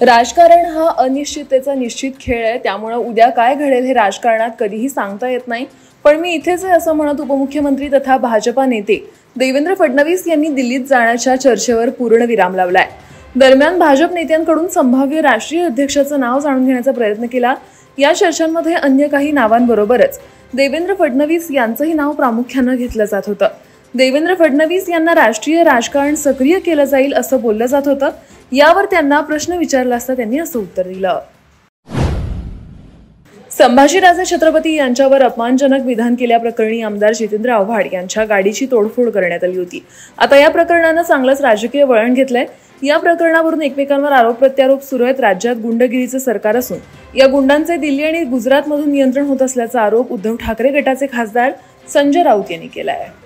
राजकारण हा अनिश्चिततेचा निश्चित खेळ आहे, त्यामुळे उद्या काय घडेल हे राजकारणात कधीही सांगता येत नाही। पण मी इथेच आहे असं म्हणत उपमुख्यमंत्री तथा भाजपा नेते देवेंद्र फडणवीस यांनी दिल्लीत जाण्याच्या चर्चेवर पूर्णविराम लावलाय। दरम्यान भाजप नेत्यांकडून संभाव्य राष्ट्रीय अध्यक्षाचं नाव जाणून घेण्याचा प्रयत्न केला। या चर्चांमध्ये अन्य काही नावांबरोबरच देवेंद्र फडणवीस यांचंही नाव प्रामुख्याने घेतलं जात होतं। देवेंद्र फडणवीस यांना राष्ट्रीय राजकारण सक्रिय केलं जाईल असं बोललं जात होतं। यावर त्यांना प्रश्न विचारला असता त्यांनी असं उत्तर दिलं। संभाजीराजे छत्रपती यांच्यावर अपमानजनक विधान केल्याप्रकरणी आमदार जितेंद्र आव्हाड यांच्या गाडीची तोडफोड करण्यात आली होती। आता या प्रकरणानं चांगलंच राजकीय वळण घेतलंय। या प्रकरणावरून एकमेकांवर आरोप प्रत्यारोप सुरू आहेत। राज्यात गुंडगिरीचं सरकार असून या गुंडांचे दिल्ली आणि गुजरातमधून नियंत्रण होत असल्याचा आरोप उद्धव ठाकरे गटाचे खासदार संजय राऊत यांनी केला आहे।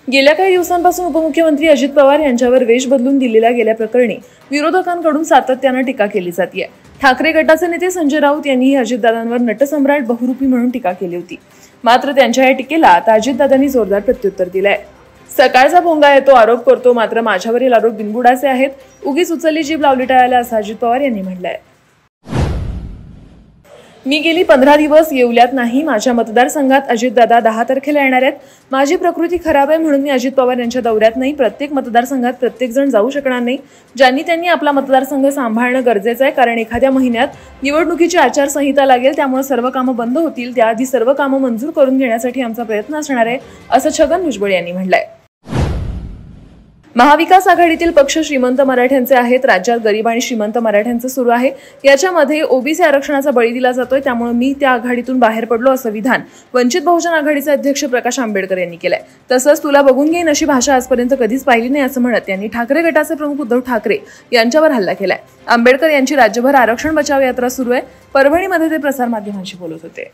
गेल्या काही दिवसांपासून उपमुख्यमंत्री अजित पवार यांच्यावर वेश बदलून दिल्लीला गेल्याप्रकरणी विरोधकांकडून सातत्याने टीका केली जाते। ठाकरे गटाचे नेते संजय राऊत यांनीही अजितदादांवर नटसम्राट बहुरूपी म्हणून टीका केली होती। मात्र त्यांच्या या टीकेला आता अजितदादांनी जोरदार प्रत्युत्तर दिलंय। सकाळचा भोंगा येतो, आरोप करतो, मात्र माझ्यावरील आरोप बिनबुडाचे आहेत, उगीच उचलली जीभ लावली टाळायला असं अजित पवार यांनी म्हटलंय। मी गेली 15 दिवस येवल्यात नाही। माझ्या मतदारसंघात अजितदादा 10 तारखेला येणार आहेत। माझी प्रकृती खराब आहे म्हणून मी अजित पवार यांच्या दौऱ्यात नाही। प्रत्येक मतदारसंघात प्रत्येक जण जाऊ शकणार नाही। ज्यांनी त्यांनी आपला मतदारसंघ सांभाळणं गरजेचं आहे, कारण एखाद्या महिन्यात निवडणुकीची आचारसंहिता लागेल, त्यामुळे सर्व कामं बंद होतील। त्याआधी सर्व कामं मंजूर करून घेण्यासाठी आमचा प्रयत्न असणार आहे असं छगन भुजबळ यांनी म्हटलंय। महाविकास आघाडीतील पक्ष श्रीमंत मराठ्यांचे आहेत। राज्यात गरीब आणि श्रीमंत मराठ्यांचं सुरू आहे। याच्यामध्ये ओबीसी आरक्षणाचा बळी दिला जातोय, त्यामुळे मी त्या आघाडीतून बाहेर पडलो असं विधान वंचित बहुजन आघाडीचे अध्यक्ष प्रकाश आंबेडकर यांनी केलंय। तसंच तुला बघून घेईन अशी भाषा आजपर्यंत कधीच पाहिली नाही असं म्हणत त्यांनी ठाकरे गटाचे प्रमुख उद्धव ठाकरे यांच्यावर हल्ला केलाय। आंबेडकर यांची राज्यभर आरक्षण बचाव यात्रा सुरू आहे। परभणीमध्ये ते प्रसारमाध्यमांशी बोलत होते।